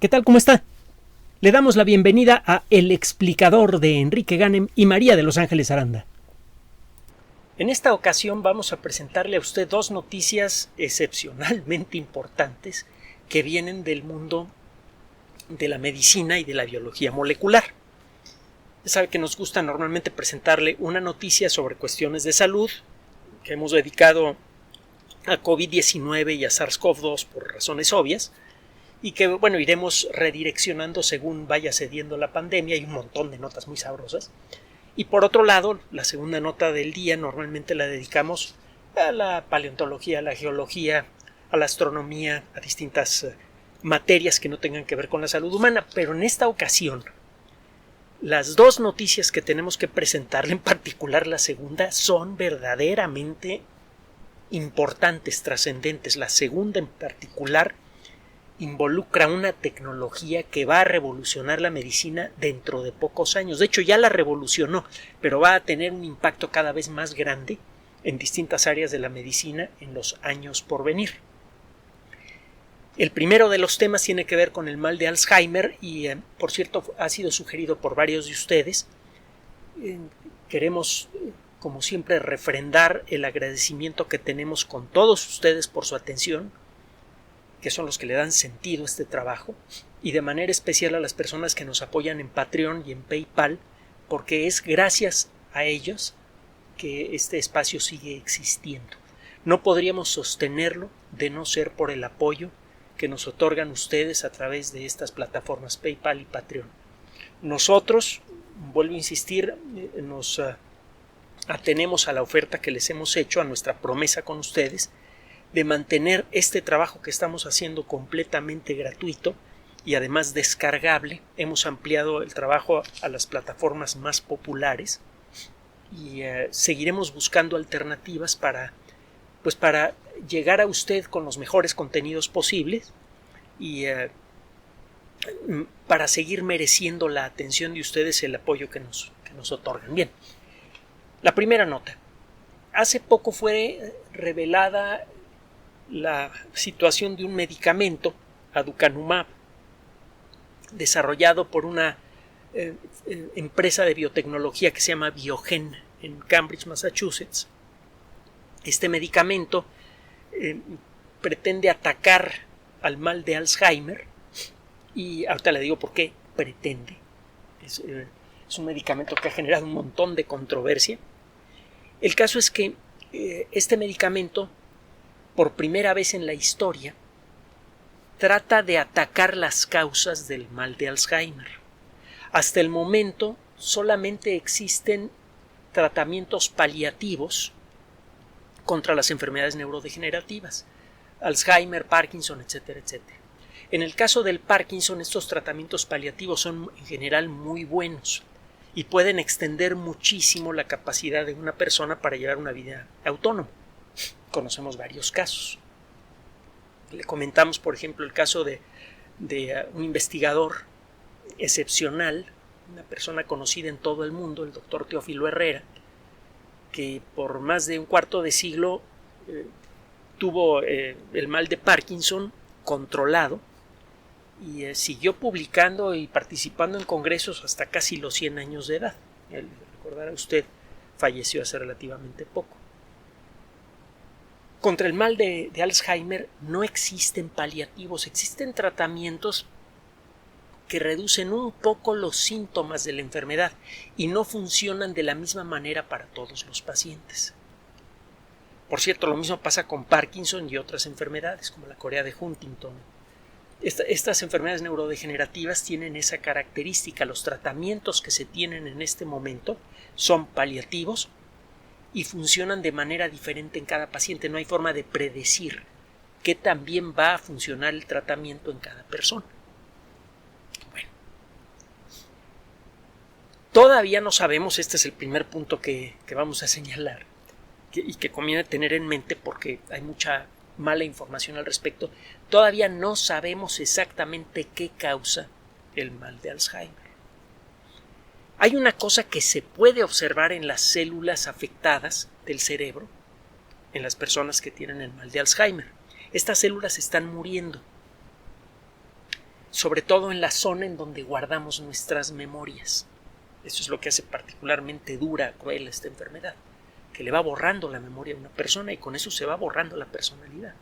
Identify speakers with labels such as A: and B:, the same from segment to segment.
A: ¿Qué tal? ¿Cómo está? Le damos la bienvenida a El Explicador de Enrique Ganem y María de Los Ángeles Aranda. En esta ocasión vamos a presentarle a usted dos noticias excepcionalmente importantes que vienen del mundo de la medicina y de la biología molecular. Ya sabe que nos gusta normalmente presentarle una noticia sobre cuestiones de salud que hemos dedicado a COVID-19 y a SARS-CoV-2 por razones obvias, y que, bueno, iremos redireccionando según vaya cediendo la pandemia. Hay un montón de notas muy sabrosas. Y por otro lado, la segunda nota del día normalmente la dedicamos a la paleontología, a la geología, a la astronomía, a distintas materias que no tengan que ver con la salud humana. Pero en esta ocasión, las dos noticias que tenemos que presentarle, en particular la segunda, son verdaderamente importantes, trascendentes. La segunda en particular involucra una tecnología que va a revolucionar la medicina dentro de pocos años. De hecho, ya la revolucionó, pero va a tener un impacto cada vez más grande en distintas áreas de la medicina en los años por venir. El primero de los temas tiene que ver con el mal de Alzheimer y, por cierto, ha sido sugerido por varios de ustedes. Queremos, como siempre, refrendar el agradecimiento que tenemos con todos ustedes por su atención, que son los que le dan sentido a este trabajo, y de manera especial a las personas que nos apoyan en Patreon y en PayPal, porque es gracias a ellos que este espacio sigue existiendo. No podríamos sostenerlo de no ser por el apoyo que nos otorgan ustedes a través de estas plataformas PayPal y Patreon. Nosotros, vuelvo a insistir, nos atenemos a la oferta que les hemos hecho, a nuestra promesa con ustedes, de mantener este trabajo que estamos haciendo completamente gratuito y además descargable. Hemos ampliado el trabajo a las plataformas más populares y seguiremos buscando alternativas para llegar a usted con los mejores contenidos posibles y para seguir mereciendo la atención de ustedes, el apoyo que nos otorgan. Bien, la primera nota. Hace poco fue revelada la situación de un medicamento, aducanumab, desarrollado por una empresa de biotecnología que se llama Biogen en Cambridge, Massachusetts. Este medicamento pretende atacar al mal de Alzheimer y ahorita le digo por qué pretende. Es un medicamento que ha generado un montón de controversia. El caso es que este medicamento, por primera vez en la historia, trata de atacar las causas del mal de Alzheimer. Hasta el momento solamente existen tratamientos paliativos contra las enfermedades neurodegenerativas, Alzheimer, Parkinson, etcétera, etcétera. En el caso del Parkinson, estos tratamientos paliativos son en general muy buenos y pueden extender muchísimo la capacidad de una persona para llevar una vida autónoma. Conocemos varios casos. Le comentamos, por ejemplo, el caso de un investigador excepcional, una persona conocida en todo el mundo, el doctor Teófilo Herrera, que por más de un cuarto de siglo tuvo el mal de Parkinson controlado y siguió publicando y participando en congresos hasta casi los 100 años de edad. Recordará usted, falleció hace relativamente poco. Contra el mal de Alzheimer no existen paliativos, existen tratamientos que reducen un poco los síntomas de la enfermedad y no funcionan de la misma manera para todos los pacientes. Por cierto, lo mismo pasa con Parkinson y otras enfermedades como la corea de Huntington. Estas enfermedades neurodegenerativas tienen esa característica. Los tratamientos que se tienen en este momento son paliativos y funcionan de manera diferente en cada paciente. No hay forma de predecir qué tan bien va a funcionar el tratamiento en cada persona. Bueno, todavía no sabemos, este es el primer punto que vamos a señalar y que conviene tener en mente porque hay mucha mala información al respecto. Todavía no sabemos exactamente qué causa el mal de Alzheimer. Hay una cosa que se puede observar en las células afectadas del cerebro en las personas que tienen el mal de Alzheimer. Estas células están muriendo. sobre todo en la zona en donde guardamos nuestras memorias. Eso es lo que hace particularmente dura, cruel esta enfermedad, que le va borrando la memoria a una persona y con eso se va borrando la personalidad.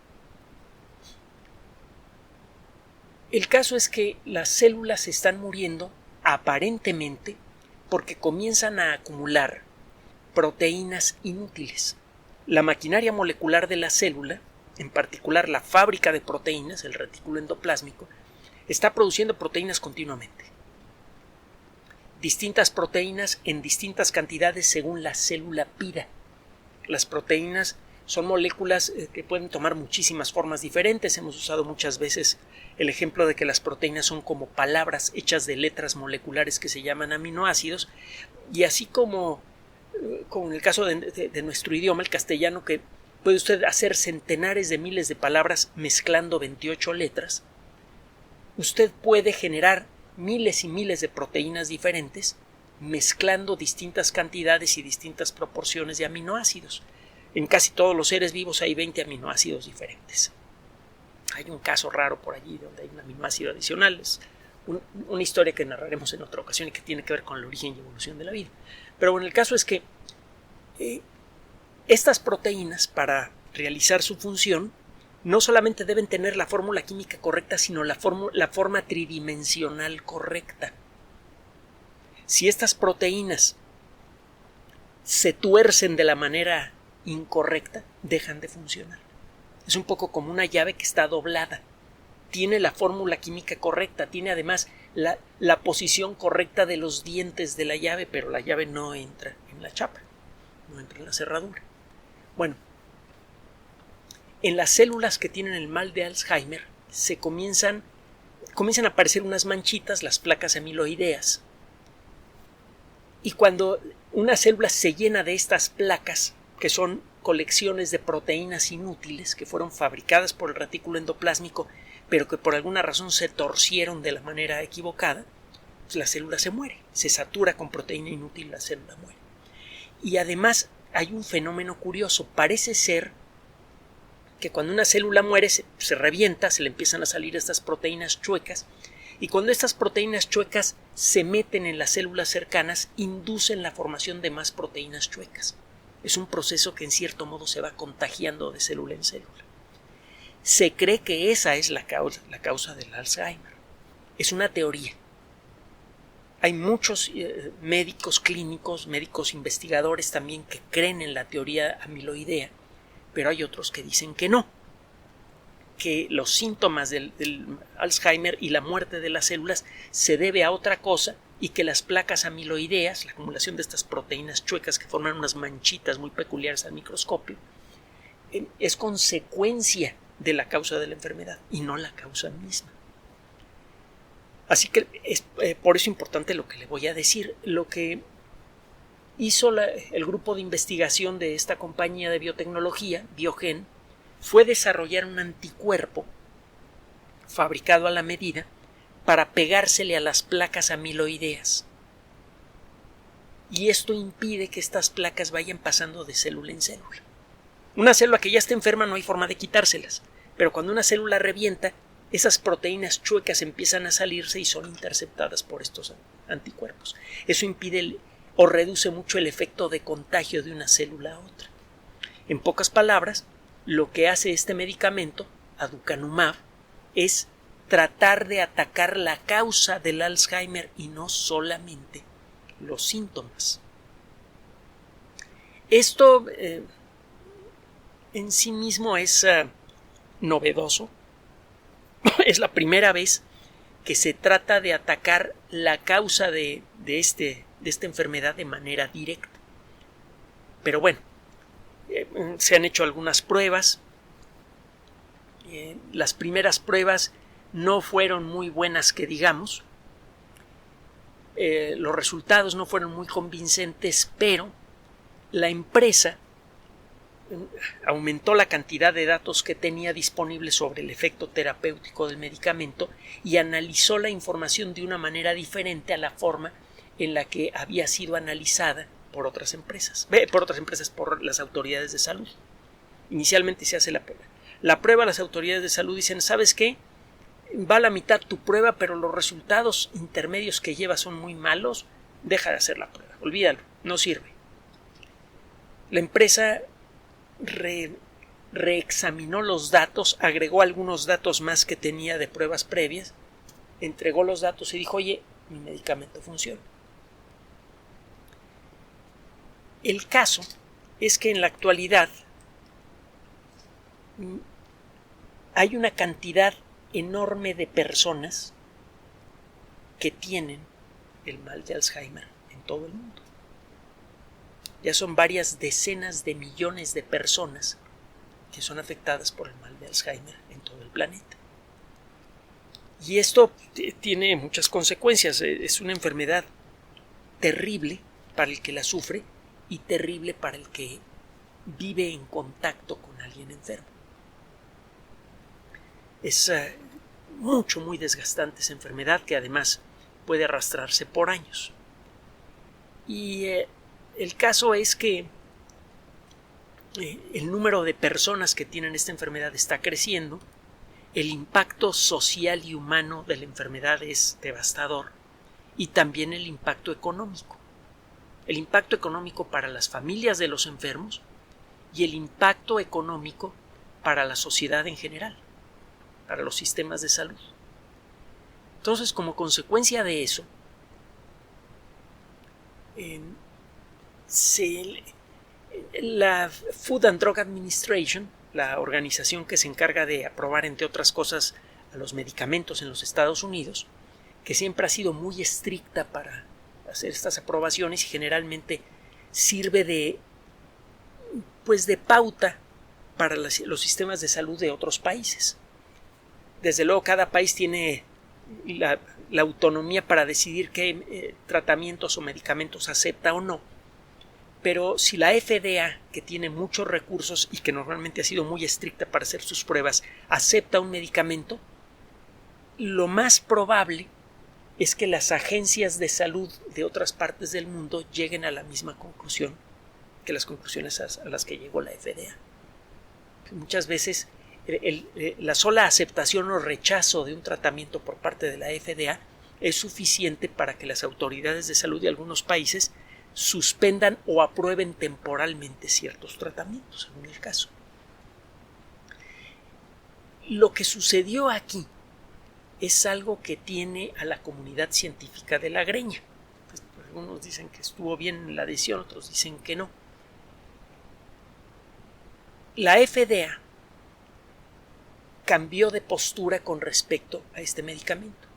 A: El caso es que las células se están muriendo aparentemente porque comienzan a acumular proteínas inútiles. La maquinaria molecular de la célula, en particular la fábrica de proteínas, el retículo endoplásmico, está produciendo proteínas continuamente. Distintas proteínas en distintas cantidades según la célula pida. Las proteínas son moléculas que pueden tomar muchísimas formas diferentes. Hemos usado muchas veces el ejemplo de que las proteínas son como palabras hechas de letras moleculares que se llaman aminoácidos, y así como en el caso de nuestro idioma, el castellano, que puede usted hacer centenares de miles de palabras mezclando 28 letras, usted puede generar miles y miles de proteínas diferentes mezclando distintas cantidades y distintas proporciones de aminoácidos. En casi todos los seres vivos hay 20 aminoácidos diferentes. Hay un caso raro por allí donde hay un aminoácido adicional. Es una historia que narraremos en otra ocasión y que tiene que ver con el origen y evolución de la vida. Pero bueno, el caso es que estas proteínas, para realizar su función, no solamente deben tener la fórmula química correcta, sino la forma tridimensional correcta. Si estas proteínas se tuercen de la manera incorrecta, dejan de funcionar. Es un poco como una llave que está doblada. Tiene la fórmula química correcta, tiene además la posición correcta de los dientes de la llave, pero la llave no entra en la chapa, no entra en la cerradura. Bueno, en las células que tienen el mal de Alzheimer comienzan a aparecer unas manchitas, las placas amiloideas. Y cuando una célula se llena de estas placas, que son colecciones de proteínas inútiles que fueron fabricadas por el retículo endoplásmico, pero que por alguna razón se torcieron de la manera equivocada, pues la célula se muere, se satura con proteína inútil, la célula muere. Y además hay un fenómeno curioso. Parece ser que cuando una célula muere se revienta, se le empiezan a salir estas proteínas chuecas, y cuando estas proteínas chuecas se meten en las células cercanas, inducen la formación de más proteínas chuecas. Es un proceso que en cierto modo se va contagiando de célula en célula. Se cree que esa es la causa del Alzheimer. Es una teoría. Hay muchos médicos clínicos, médicos investigadores también que creen en la teoría amiloidea, pero hay otros que dicen que no, que los síntomas del Alzheimer y la muerte de las células se debe a otra cosa y que las placas amiloideas, la acumulación de estas proteínas chuecas que forman unas manchitas muy peculiares al microscopio, es consecuencia de la causa de la enfermedad y no la causa misma. Así que es por eso importante lo que le voy a decir. Lo que hizo el grupo de investigación de esta compañía de biotecnología, Biogen, fue desarrollar un anticuerpo fabricado a la medida para pegársele a las placas amiloideas. Y esto impide que estas placas vayan pasando de célula en célula. Una célula que ya está enferma no hay forma de quitárselas, pero cuando una célula revienta, esas proteínas chuecas empiezan a salirse y son interceptadas por estos anticuerpos. Eso impide o reduce mucho el efecto de contagio de una célula a otra. En pocas palabras, lo que hace este medicamento, aducanumab, es tratar de atacar la causa del Alzheimer y no solamente los síntomas. Esto en sí mismo es novedoso. Es la primera vez que se trata de atacar la causa de esta enfermedad de manera directa. Pero bueno, se han hecho algunas pruebas. Las primeras pruebas no fueron muy buenas, que digamos. Los resultados no fueron muy convincentes, pero la empresa aumentó la cantidad de datos que tenía disponibles sobre el efecto terapéutico del medicamento y analizó la información de una manera diferente a la forma en la que había sido analizada por otras empresas, por las autoridades de salud. Inicialmente se hace la prueba. La prueba, las autoridades de salud dicen, ¿sabes qué? va a la mitad tu prueba, pero los resultados intermedios que llevas son muy malos, deja de hacer la prueba, olvídalo, no sirve. La empresa reexaminó los datos, agregó algunos datos más que tenía de pruebas previas, entregó los datos y dijo, oye, mi medicamento funciona. El caso es que en la actualidad hay una cantidad enorme de personas que tienen el mal de Alzheimer en todo el mundo. Ya son varias decenas de millones de personas que son afectadas por el mal de Alzheimer en todo el planeta. Y esto tiene muchas consecuencias. Es una enfermedad terrible para el que la sufre y terrible para el que vive en contacto con alguien enfermo. Es muy desgastante esa enfermedad, que además puede arrastrarse por años. Y el caso es que el número de personas que tienen esta enfermedad está creciendo, el impacto social y humano de la enfermedad es devastador, y también el impacto económico. El impacto económico para las familias de los enfermos y el impacto económico para la sociedad en general, para los sistemas de salud. Entonces, como consecuencia de eso, la Food and Drug Administration, la organización que se encarga de aprobar, entre otras cosas, a los medicamentos en los Estados Unidos, que siempre ha sido muy estricta para hacer estas aprobaciones y generalmente sirve de pauta para los sistemas de salud de otros países. Desde luego, cada país tiene la autonomía para decidir qué tratamientos o medicamentos acepta o no, pero si la FDA, que tiene muchos recursos y que normalmente ha sido muy estricta para hacer sus pruebas, acepta un medicamento, lo más probable es que las agencias de salud de otras partes del mundo lleguen a la misma conclusión que las conclusiones a las que llegó la FDA. Muchas veces la sola aceptación o rechazo de un tratamiento por parte de la FDA es suficiente para que las autoridades de salud de algunos países suspendan o aprueben temporalmente ciertos tratamientos, según el caso. Lo que sucedió aquí es algo que tiene a la comunidad científica de la greña. Pues, algunos dicen que estuvo bien la decisión, otros dicen que no. La FDA cambió de postura con respecto a este medicamento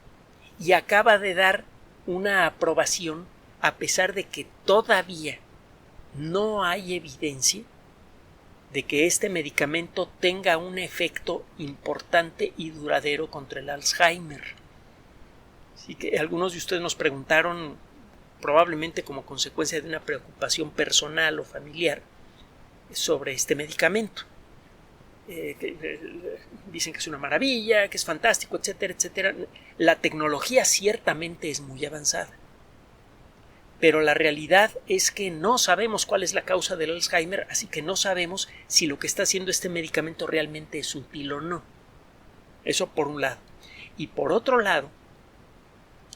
A: y acaba de dar una aprobación a pesar de que todavía no hay evidencia de que este medicamento tenga un efecto importante y duradero contra el Alzheimer. Así que algunos de ustedes nos preguntaron, probablemente como consecuencia de una preocupación personal o familiar, sobre este medicamento. Dicen que es una maravilla, que es fantástico, etcétera, etcétera. La tecnología ciertamente es muy avanzada, pero la realidad es que no sabemos cuál es la causa del Alzheimer, así que no sabemos si lo que está haciendo este medicamento realmente es útil o no. Eso por un lado. Y por otro lado,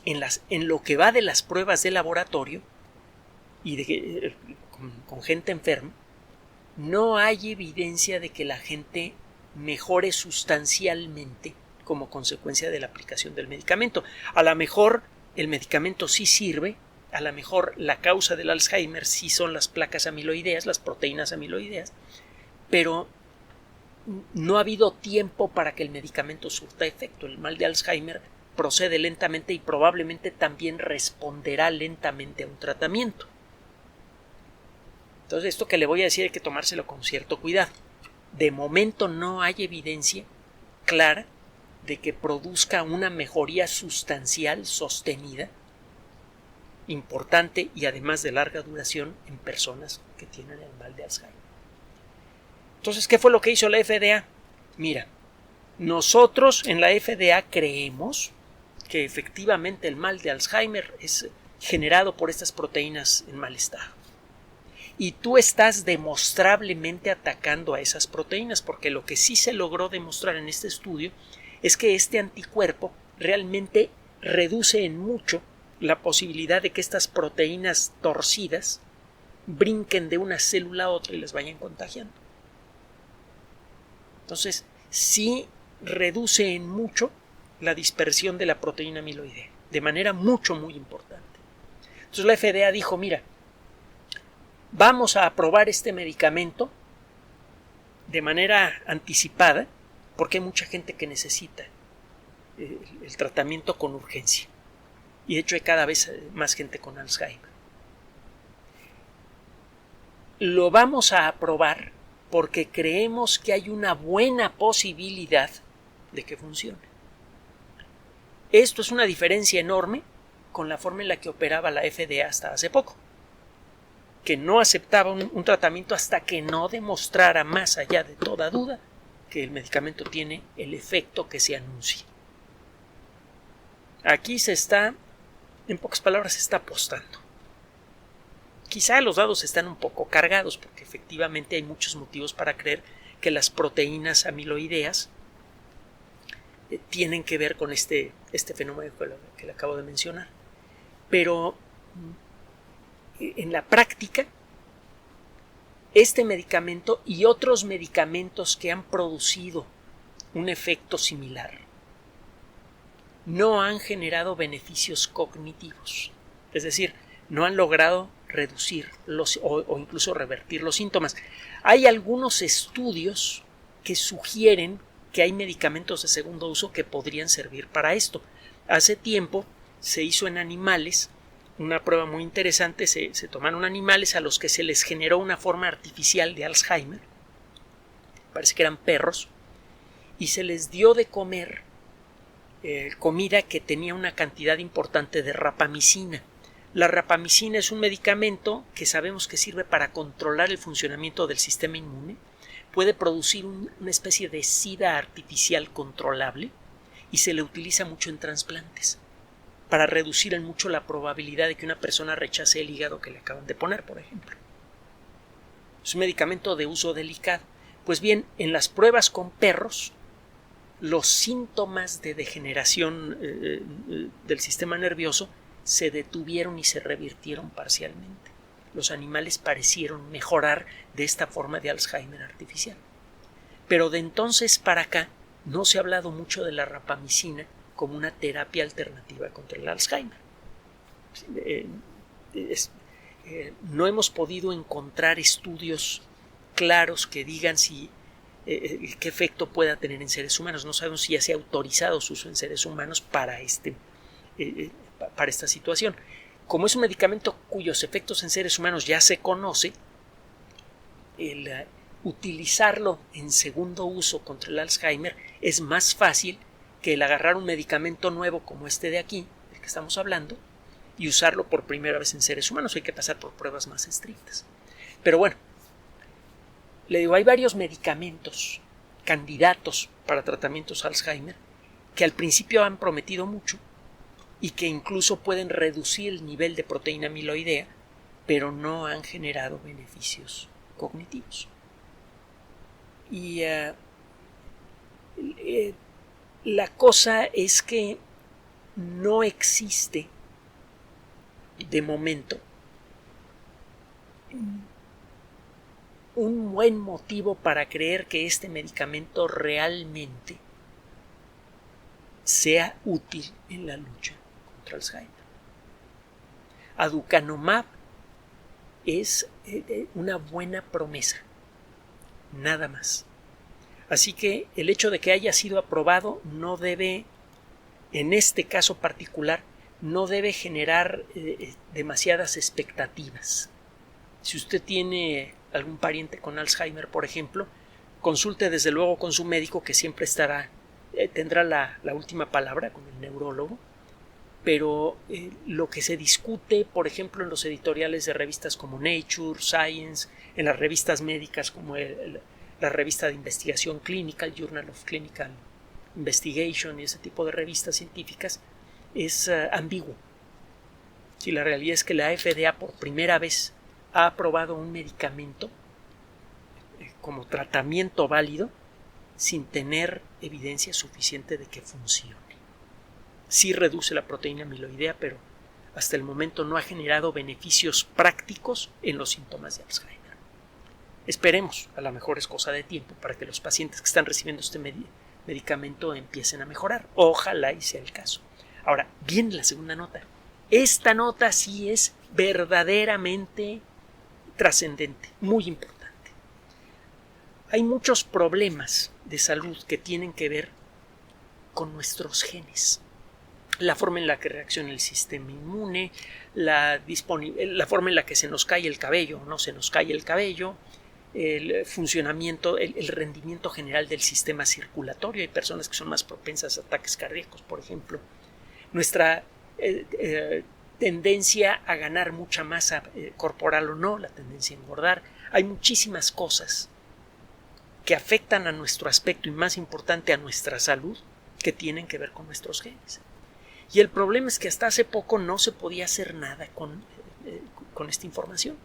A: en lo que va de las pruebas de laboratorio y con gente enferma, no hay evidencia de que la gente mejore sustancialmente como consecuencia de la aplicación del medicamento. A lo mejor el medicamento sí sirve, a lo mejor la causa del Alzheimer sí son las placas amiloideas, las proteínas amiloideas, pero no ha habido tiempo para que el medicamento surta efecto. El mal de Alzheimer procede lentamente y probablemente también responderá lentamente a un tratamiento. Entonces, esto que le voy a decir hay que tomárselo con cierto cuidado. De momento no hay evidencia clara de que produzca una mejoría sustancial, sostenida, importante y además de larga duración en personas que tienen el mal de Alzheimer. Entonces, ¿qué fue lo que hizo la FDA? Mira, nosotros en la FDA creemos que efectivamente el mal de Alzheimer es generado por estas proteínas en mal estado. Y tú estás demostrablemente atacando a esas proteínas, porque lo que sí se logró demostrar en este estudio es que este anticuerpo realmente reduce en mucho la posibilidad de que estas proteínas torcidas brinquen de una célula a otra y les vayan contagiando. Entonces, sí reduce en mucho la dispersión de la proteína amiloidea, de manera muy importante. Entonces la FDA dijo, mira, vamos a aprobar este medicamento de manera anticipada porque hay mucha gente que necesita el tratamiento con urgencia. Y de hecho hay cada vez más gente con Alzheimer. Lo vamos a aprobar porque creemos que hay una buena posibilidad de que funcione. Esto es una diferencia enorme con la forma en la que operaba la FDA hasta hace poco, que no aceptaba un tratamiento hasta que no demostrara más allá de toda duda que el medicamento tiene el efecto que se anuncia. Aquí se está, en pocas palabras, se está apostando. Quizá los dados están un poco cargados porque efectivamente hay muchos motivos para creer que las proteínas amiloideas tienen que ver con este fenómeno que le acabo de mencionar. Pero en la práctica, este medicamento y otros medicamentos que han producido un efecto similar no han generado beneficios cognitivos. Es decir, no han logrado reducir o incluso revertir los síntomas. Hay algunos estudios que sugieren que hay medicamentos de segundo uso que podrían servir para esto. Hace tiempo se hizo en animales una prueba muy interesante. Se tomaron animales a los que se les generó una forma artificial de Alzheimer, parece que eran perros, y se les dio de comer comida que tenía una cantidad importante de rapamicina. La rapamicina es un medicamento que sabemos que sirve para controlar el funcionamiento del sistema inmune. Puede producir una especie de sida artificial controlable y se le utiliza mucho en trasplantes para reducir en mucho la probabilidad de que una persona rechace el hígado que le acaban de poner, por ejemplo. Es un medicamento de uso delicado. Pues bien, en las pruebas con perros, los síntomas de degeneración del sistema nervioso se detuvieron y se revirtieron parcialmente. Los animales parecieron mejorar de esta forma de Alzheimer artificial. Pero de entonces para acá no se ha hablado mucho de la rapamicina como una terapia alternativa contra el Alzheimer. No hemos podido encontrar estudios claros que digan qué efecto pueda tener en seres humanos. No sabemos si ya se ha autorizado su uso en seres humanos para esta situación. Como es un medicamento cuyos efectos en seres humanos ya se conoce, el utilizarlo en segundo uso contra el Alzheimer es más fácil que el agarrar un medicamento nuevo como este de aquí, del que estamos hablando, y usarlo por primera vez en seres humanos. Hay que pasar por pruebas más estrictas. Pero bueno, le digo, hay varios medicamentos candidatos para tratamientos Alzheimer que al principio han prometido mucho y que incluso pueden reducir el nivel de proteína amiloidea, pero no han generado beneficios cognitivos. Y la cosa es que no existe de momento un buen motivo para creer que este medicamento realmente sea útil en la lucha contra Alzheimer. Aducanumab es una buena promesa, nada más. Así que el hecho de que haya sido aprobado no debe, en este caso particular, no debe generar demasiadas expectativas. Si usted tiene algún pariente con Alzheimer, por ejemplo, consulte desde luego con su médico, que siempre tendrá la última palabra con el neurólogo, pero lo que se discute, por ejemplo, en los editoriales de revistas como Nature, Science, en las revistas médicas como la revista de investigación clínica, el Journal of Clinical Investigation y ese tipo de revistas científicas, es ambiguo. Si la realidad es que la FDA por primera vez ha aprobado un medicamento como tratamiento válido sin tener evidencia suficiente de que funcione. Sí reduce la proteína amiloidea, pero hasta el momento no ha generado beneficios prácticos en los síntomas de Alzheimer. Esperemos, a lo mejor es cosa de tiempo para que los pacientes que están recibiendo este medicamento empiecen a mejorar. Ojalá y sea el caso. Ahora, viene la segunda nota. Esta nota sí es verdaderamente trascendente, muy importante. Hay muchos problemas de salud que tienen que ver con nuestros genes. La forma en la que reacciona el sistema inmune, la forma en la que se nos cae el cabello o no se nos cae el cabello, el funcionamiento, el rendimiento general del sistema circulatorio. Hay personas que son más propensas a ataques cardíacos, por ejemplo. Nuestra tendencia a ganar mucha masa corporal o no, la tendencia a engordar. Hay muchísimas cosas que afectan a nuestro aspecto y, más importante, a nuestra salud, que tienen que ver con nuestros genes. Y el problema es que hasta hace poco no se podía hacer nada con esta información.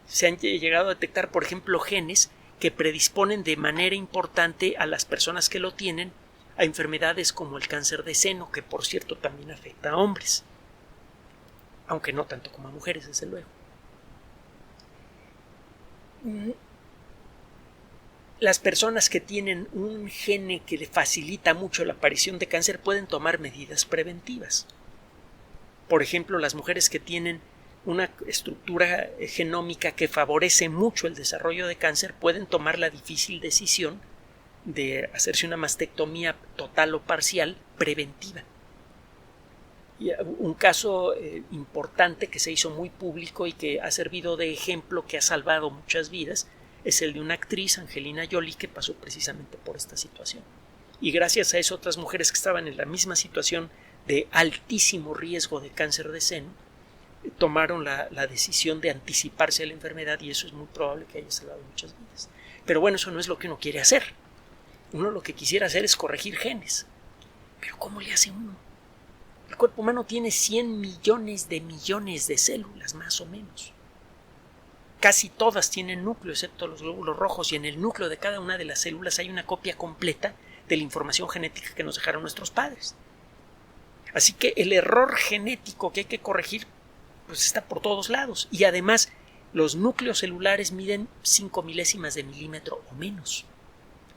A: Se han llegado a detectar, por ejemplo, genes que predisponen de manera importante a las personas que lo tienen a enfermedades como el cáncer de seno, que por cierto también afecta a hombres, aunque no tanto como a mujeres, desde luego. Las personas que tienen un gene que le facilita mucho la aparición de cáncer pueden tomar medidas preventivas. Por ejemplo, las mujeres que tienen una estructura genómica que favorece mucho el desarrollo de cáncer pueden tomar la difícil decisión de hacerse una mastectomía total o parcial preventiva. Y un caso importante que se hizo muy público y que ha servido de ejemplo, que ha salvado muchas vidas, es el de una actriz, Angelina Jolie, que pasó precisamente por esta situación. Y gracias a eso, otras mujeres que estaban en la misma situación de altísimo riesgo de cáncer de seno tomaron la decisión de anticiparse a la enfermedad, y eso es muy probable que haya salvado muchas vidas. Pero bueno, eso no es lo que uno quiere hacer. Uno lo que quisiera hacer es corregir genes. Pero ¿cómo le hace uno? El cuerpo humano tiene 100 millones de células, más o menos. Casi todas tienen núcleo, excepto los glóbulos rojos, y en el núcleo de cada una de las células hay una copia completa de la información genética que nos dejaron nuestros padres. Así que el error genético que hay que corregir pues está por todos lados. Y además, los núcleos celulares miden 5 milésimas de milímetro o menos.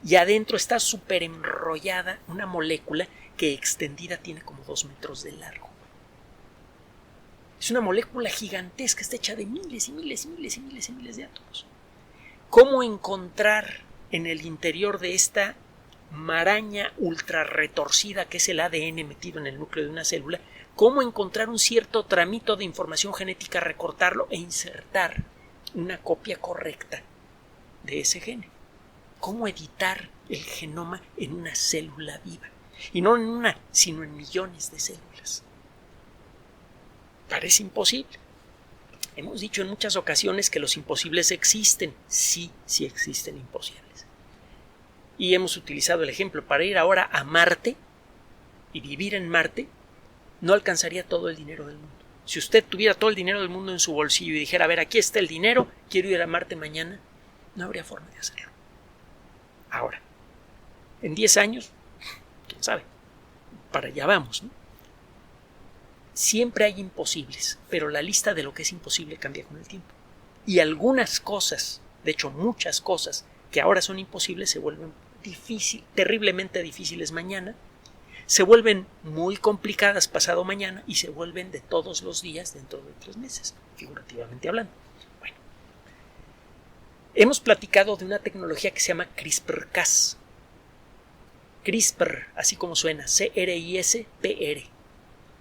A: Y adentro está súper enrollada una molécula que extendida tiene como 2 metros de largo. Es una molécula gigantesca, está hecha de miles y miles y miles y miles y miles de átomos. ¿Cómo encontrar en el interior de esta maraña ultra retorcida que es el ADN metido en el núcleo de una célula, cómo encontrar un cierto tramito de información genética, recortarlo e insertar una copia correcta de ese gene? ¿Cómo editar el genoma en una célula viva? Y no en una, sino en millones de células. Parece imposible. Hemos dicho en muchas ocasiones que los imposibles existen. Sí, sí existen imposibles. Y hemos utilizado el ejemplo. Para ir ahora a Marte y vivir en Marte, no alcanzaría todo el dinero del mundo. Si usted tuviera todo el dinero del mundo en su bolsillo y dijera, a ver, aquí está el dinero, quiero ir a Marte mañana, no habría forma de hacerlo. Ahora, en 10 años, quién sabe, para allá vamos, ¿no? Siempre hay imposibles, pero la lista de lo que es imposible cambia con el tiempo. Y algunas cosas, de hecho muchas cosas que ahora son imposibles, se vuelven terriblemente difíciles mañana, se vuelven muy complicadas pasado mañana y se vuelven de todos los días dentro de 3 meses, figurativamente hablando. Bueno, hemos platicado de una tecnología que se llama CRISPR-Cas. CRISPR, así como suena, C-R-I-S-P-R.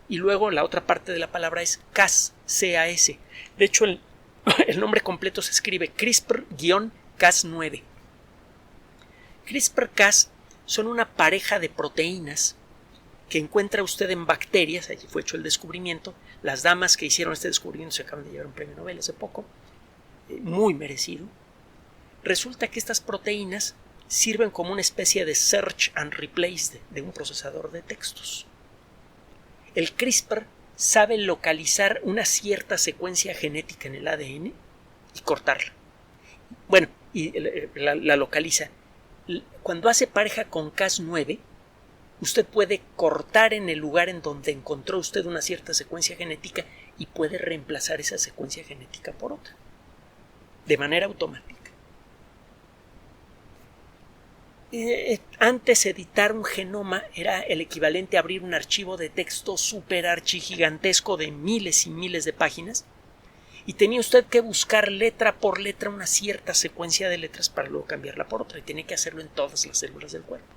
A: Y luego la otra parte de la palabra es Cas, C-A-S. De hecho, el nombre completo se escribe CRISPR-Cas9. CRISPR-Cas son una pareja de proteínas que encuentra usted en bacterias. Allí fue hecho el descubrimiento. Las damas que hicieron este descubrimiento se acaban de llevar un premio Nobel hace poco, muy merecido. Resulta que estas proteínas sirven como una especie de search and replace de un procesador de textos. El CRISPR sabe localizar una cierta secuencia genética en el ADN y cortarla. Bueno, y la localiza. Cuando hace pareja con Cas9, usted puede cortar en el lugar en donde encontró usted una cierta secuencia genética y puede reemplazar esa secuencia genética por otra, de manera automática. Antes editar un genoma era el equivalente a abrir un archivo de texto super archigigantesco de miles y miles de páginas y tenía usted que buscar letra por letra una cierta secuencia de letras para luego cambiarla por otra y tenía que hacerlo en todas las células del cuerpo.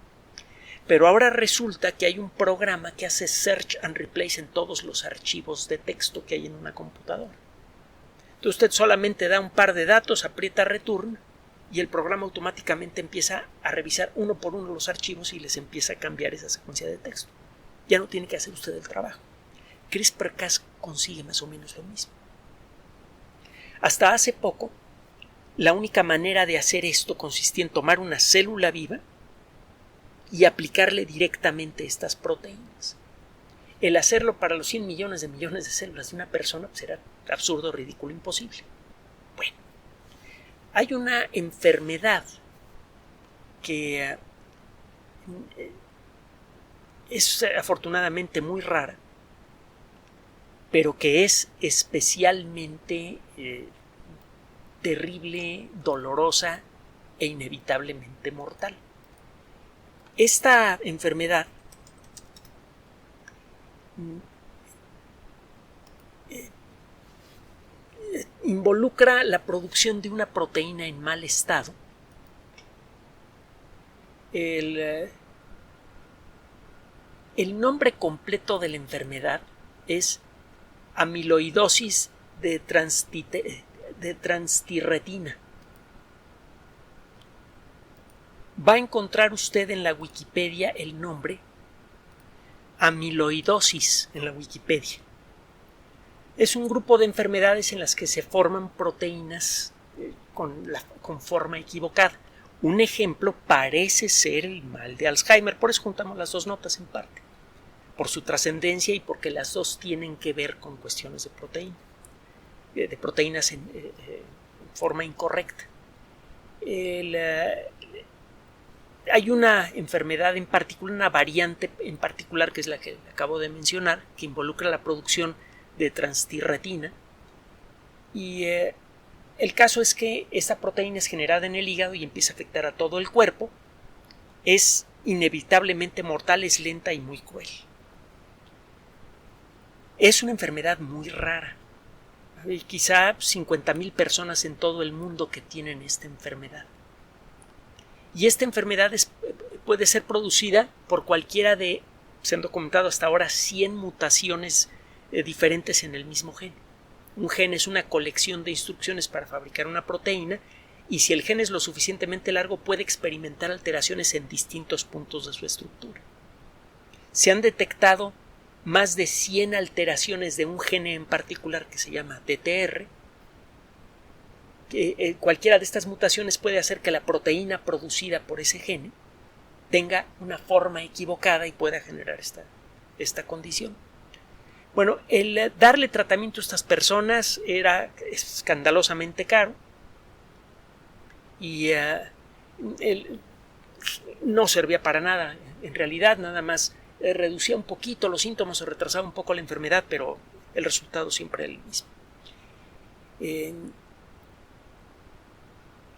A: Pero ahora resulta que hay un programa que hace search and replace en todos los archivos de texto que hay en una computadora. Entonces usted solamente da un par de datos, aprieta return y el programa automáticamente empieza a revisar uno por uno los archivos y les empieza a cambiar esa secuencia de texto. Ya no tiene que hacer usted el trabajo. CRISPR-Cas consigue más o menos lo mismo. Hasta hace poco, la única manera de hacer esto consistía en tomar una célula viva y aplicarle directamente estas proteínas. El hacerlo para los 100 millones de células de una persona pues era absurdo, ridículo, imposible. Bueno, hay una enfermedad que es afortunadamente muy rara, pero que es especialmente terrible, dolorosa e inevitablemente mortal. Esta enfermedad involucra la producción de una proteína en mal estado. El nombre completo de la enfermedad es amiloidosis de transtirretina. Va a encontrar usted en la Wikipedia el nombre amiloidosis en la Wikipedia. Es un grupo de enfermedades en las que se forman proteínas con forma equivocada. Un ejemplo parece ser el mal de Alzheimer, por eso juntamos las dos notas en parte, por su trascendencia y porque las dos tienen que ver con cuestiones de proteínas en forma incorrecta. Hay una enfermedad en particular, una variante en particular, que es la que acabo de mencionar, que involucra la producción de transtirretina. Y el caso es que esta proteína es generada en el hígado y empieza a afectar a todo el cuerpo. Es inevitablemente mortal, es lenta y muy cruel. Es una enfermedad muy rara. Hay quizá 50,000 personas en todo el mundo que tienen esta enfermedad. Y esta enfermedad puede ser producida por cualquiera de, se han documentado hasta ahora, 100 mutaciones diferentes en el mismo gen. Un gen es una colección de instrucciones para fabricar una proteína y si el gen es lo suficientemente largo puede experimentar alteraciones en distintos puntos de su estructura. Se han detectado más de 100 alteraciones de un gen en particular que se llama DTR. Cualquiera de estas mutaciones puede hacer que la proteína producida por ese gen tenga una forma equivocada y pueda generar esta condición. Bueno, el darle tratamiento a estas personas era escandalosamente caro y no servía para nada. En realidad, nada más reducía un poquito los síntomas o retrasaba un poco la enfermedad, pero el resultado siempre era el mismo.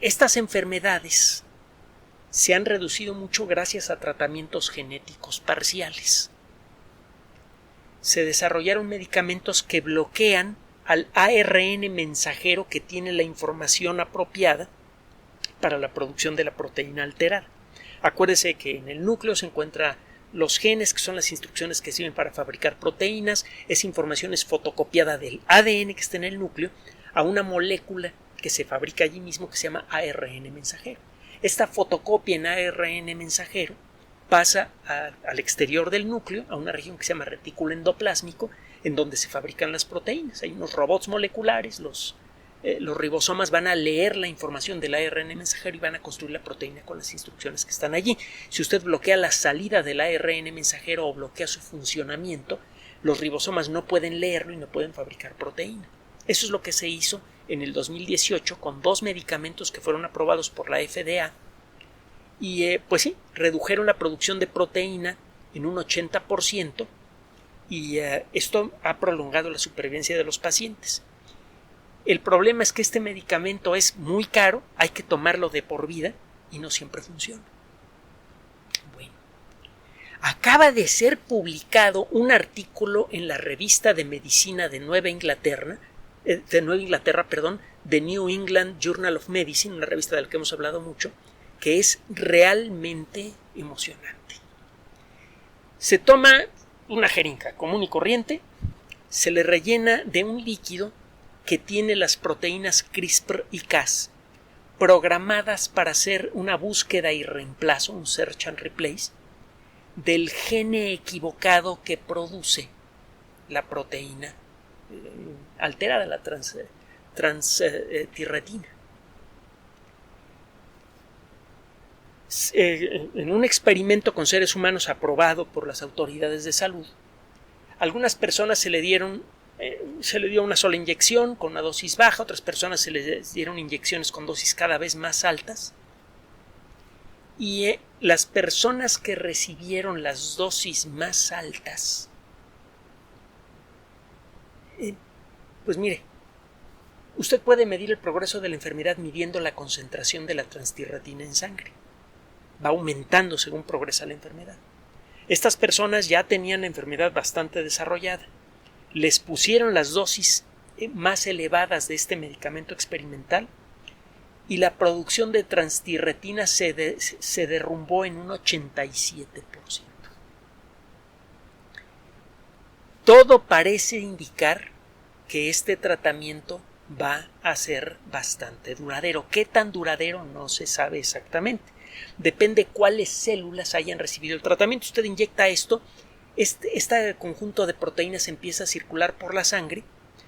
A: Estas enfermedades se han reducido mucho gracias a tratamientos genéticos parciales. Se desarrollaron medicamentos que bloquean al ARN mensajero que tiene la información apropiada para la producción de la proteína alterada. Acuérdese que en el núcleo se encuentran los genes, que son las instrucciones que sirven para fabricar proteínas. Esa información es fotocopiada del ADN que está en el núcleo a una molécula que se fabrica allí mismo que se llama ARN mensajero. Esta fotocopia en ARN mensajero pasa al exterior del núcleo, a una región que se llama retículo endoplásmico, en donde se fabrican las proteínas. Hay unos robots moleculares, los ribosomas van a leer la información del ARN mensajero y van a construir la proteína con las instrucciones que están allí. Si usted bloquea la salida del ARN mensajero o bloquea su funcionamiento, los ribosomas no pueden leerlo y no pueden fabricar proteína. Eso es lo que se hizo en el 2018 con 2 medicamentos que fueron aprobados por la FDA y pues sí, redujeron la producción de proteína en un 80% y esto ha prolongado la supervivencia de los pacientes. El problema es que este medicamento es muy caro, hay que tomarlo de por vida y no siempre funciona. Bueno, acaba de ser publicado un artículo en la revista de medicina de Nueva Inglaterra, The New England Journal of Medicine, una revista de la que hemos hablado mucho, que es realmente emocionante. Se toma una jeringa común y corriente, se le rellena de un líquido que tiene las proteínas CRISPR y Cas programadas para hacer una búsqueda y reemplazo, un search and replace, del gene equivocado que produce la proteína alterada, la transtirretina. En un experimento con seres humanos aprobado por las autoridades de salud, algunas personas se le dio una sola inyección con una dosis baja, otras personas se les dieron inyecciones con dosis cada vez más altas, y las personas que recibieron las dosis más altas, pues mire, usted puede medir el progreso de la enfermedad midiendo la concentración de la transtirretina en sangre. Va aumentando según progresa la enfermedad. Estas personas ya tenían la enfermedad bastante desarrollada. Les pusieron las dosis más elevadas de este medicamento experimental y la producción de transtirretina se derrumbó en un 87%. Todo parece indicar que este tratamiento va a ser bastante duradero. ¿Qué tan duradero? No se sabe exactamente. Depende cuáles células hayan recibido el tratamiento. Usted inyecta esto, este conjunto de proteínas empieza a circular por la sangre,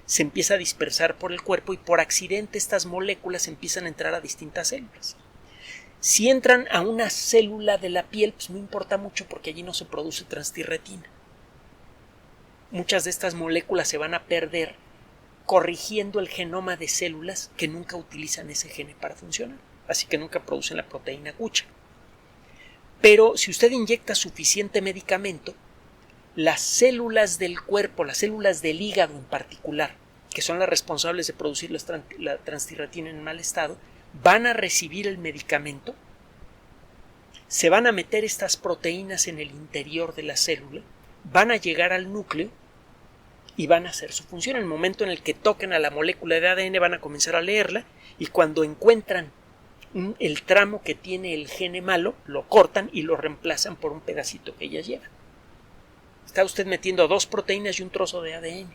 A: se empieza a dispersar por el cuerpo y por accidente estas moléculas empiezan a entrar a distintas células. Si entran a una célula de la piel, pues no importa mucho porque allí no se produce transtirretina. Muchas de estas moléculas se van a perder corrigiendo el genoma de células que nunca utilizan ese gene para funcionar, así que nunca producen la proteína cucha. Pero si usted inyecta suficiente medicamento, las células del cuerpo, las células del hígado en particular, que son las responsables de producir la transtirretina en mal estado, van a recibir el medicamento, se van a meter estas proteínas en el interior de la célula, van a llegar al núcleo y van a hacer su función. En el momento en el que toquen a la molécula de ADN van a comenzar a leerla y cuando encuentran el tramo que tiene el gene malo, lo cortan y lo reemplazan por un pedacito que ellas llevan. Está usted metiendo 2 proteínas y un trozo de ADN. En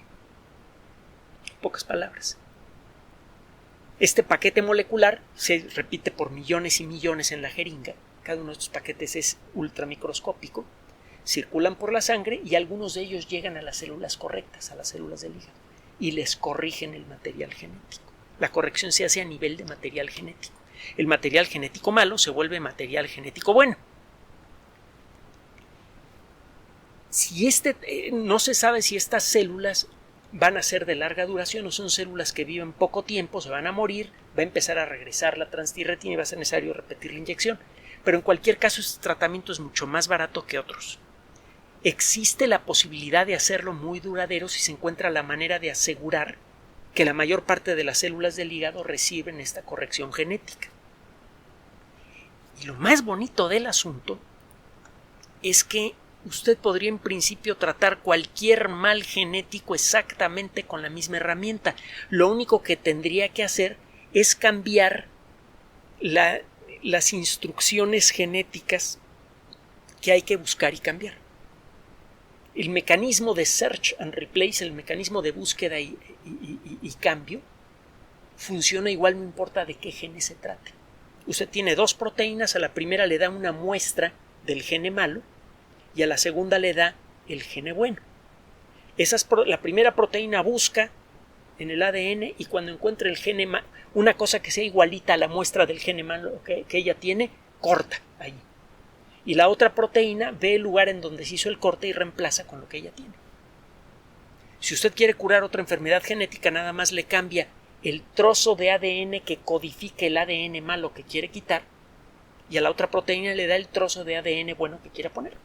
A: pocas palabras. Este paquete molecular se repite por millones y millones en la jeringa. Cada uno de estos paquetes es ultramicroscópico. Circulan por la sangre y algunos de ellos llegan a las células correctas, a las células del hígado, y les corrigen el material genético. La corrección se hace a nivel de material genético. El material genético malo se vuelve material genético bueno. No se sabe si estas células van a ser de larga duración o son células que viven poco tiempo, se van a morir, va a empezar a regresar la transtirretina y va a ser necesario repetir la inyección. Pero en cualquier caso este tratamiento es mucho más barato que otros. Existe la posibilidad de hacerlo muy duradero si se encuentra la manera de asegurar que la mayor parte de las células del hígado reciben esta corrección genética. Y lo más bonito del asunto es que usted podría en principio tratar cualquier mal genético exactamente con la misma herramienta. Lo único que tendría que hacer es cambiar las instrucciones genéticas que hay que buscar y cambiar. El mecanismo de search and replace, el mecanismo de búsqueda y cambio, funciona igual, no importa de qué gene se trate. Usted tiene 2 proteínas, a la primera le da una muestra del gene malo y a la segunda le da el gene bueno. La primera proteína busca en el ADN y cuando encuentra el gene malo, una cosa que sea igualita a la muestra del gene malo que ella tiene, corta ahí. Y la otra proteína ve el lugar en donde se hizo el corte y reemplaza con lo que ella tiene. Si usted quiere curar otra enfermedad genética, nada más le cambia el trozo de ADN que codifica el ADN malo que quiere quitar y a la otra proteína le da el trozo de ADN bueno que quiera poner.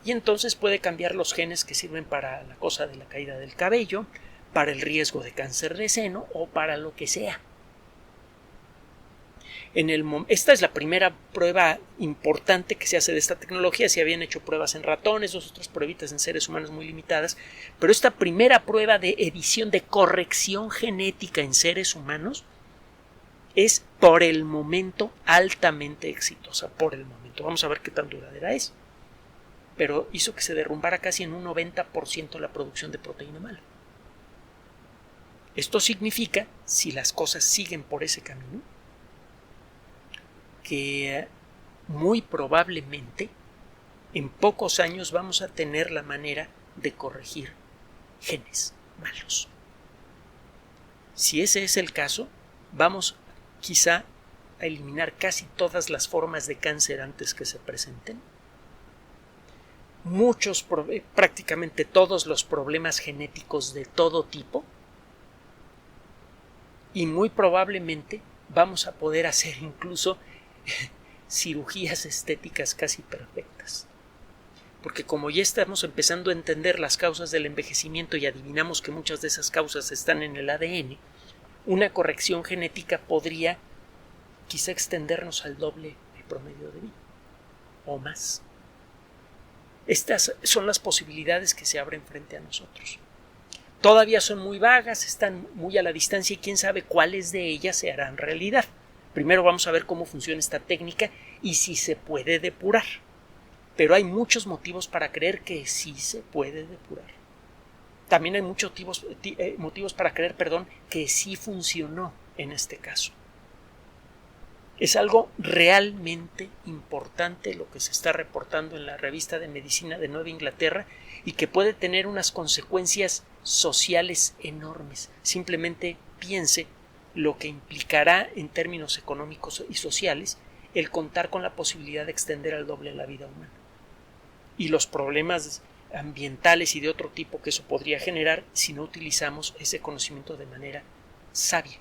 A: Y entonces puede cambiar los genes que sirven para la cosa de la caída del cabello, para el riesgo de cáncer de seno o para lo que sea. Esta es la primera prueba importante que se hace de esta tecnología. Se habían hecho pruebas en ratones, dos otras pruebitas en seres humanos muy limitadas, pero esta primera prueba de edición, de corrección genética en seres humanos, es por el momento altamente exitosa, por el momento. Vamos a ver qué tan duradera es. Pero hizo que se derrumbara casi en un 90% la producción de proteína mala. Esto significa, si las cosas siguen por ese camino, que muy probablemente en pocos años vamos a tener la manera de corregir genes malos. Si ese es el caso, vamos quizá a eliminar casi todas las formas de cáncer antes que se presenten. Prácticamente todos los problemas genéticos de todo tipo, y muy probablemente vamos a poder hacer incluso cirugías estéticas casi perfectas. Porque como ya estamos empezando a entender las causas del envejecimiento y adivinamos que muchas de esas causas están en el ADN, una corrección genética podría quizá extendernos al doble el promedio de vida o más. Estas son las posibilidades que se abren frente a nosotros. Todavía son muy vagas, están muy a la distancia y quién sabe cuáles de ellas se harán realidad. Primero vamos a ver cómo funciona esta técnica y si se puede depurar. Pero hay muchos motivos para creer que sí se puede depurar. También hay muchos motivos para creer, que sí funcionó en este caso. Es algo realmente importante lo que se está reportando en la revista de medicina de Nueva Inglaterra y que puede tener unas consecuencias sociales enormes. Simplemente piense lo que implicará en términos económicos y sociales el contar con la posibilidad de extender al doble la vida humana. Y los problemas ambientales y de otro tipo que eso podría generar si no utilizamos ese conocimiento de manera sabia.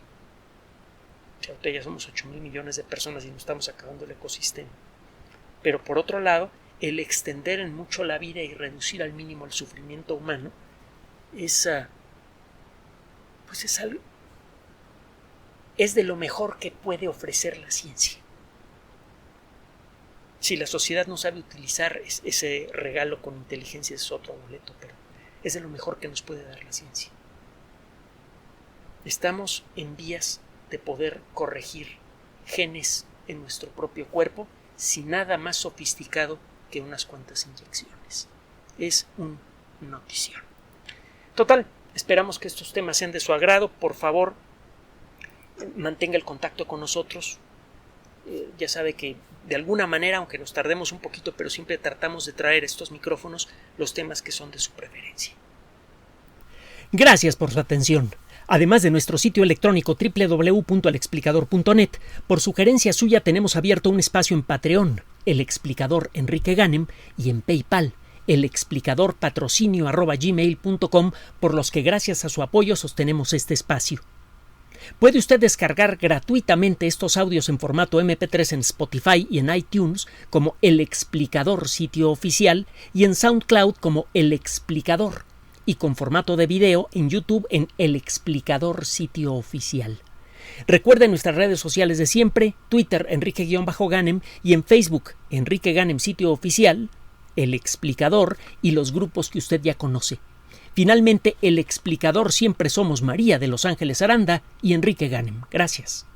A: Ahorita ya somos 8,000 millones de personas y nos estamos acabando el ecosistema. Pero por otro lado, el extender en mucho la vida y reducir al mínimo el sufrimiento humano es de lo mejor que puede ofrecer la ciencia. Si la sociedad no sabe utilizar ese regalo con inteligencia es otro boleto, pero es de lo mejor que nos puede dar la ciencia. Estamos en vías de poder corregir genes en nuestro propio cuerpo sin nada más sofisticado que unas cuantas inyecciones. Es un notición. Total, esperamos que estos temas sean de su agrado. Por favor, mantenga el contacto con nosotros. Ya sabe que de alguna manera, aunque nos tardemos un poquito, pero siempre tratamos de traer a estos micrófonos los temas que son de su preferencia.
B: Gracias por su atención. Además de nuestro sitio electrónico www.alexplicador.net, por sugerencia suya tenemos abierto un espacio en Patreon, El Explicador Enrique Ganem, y en PayPal, elexplicadorpatrocinio@gmail.com, por los que gracias a su apoyo sostenemos este espacio. Puede usted descargar gratuitamente estos audios en formato MP3 en Spotify y en iTunes como El Explicador Sitio Oficial y en SoundCloud como El Explicador, y con formato de video en YouTube en El Explicador Sitio Oficial. Recuerde nuestras redes sociales de siempre, Twitter Enrique-Ganem y en Facebook Enrique Ganem Sitio Oficial, El Explicador y los grupos que usted ya conoce. Finalmente, El Explicador siempre somos María de Los Ángeles Aranda y Enrique Ganem. Gracias.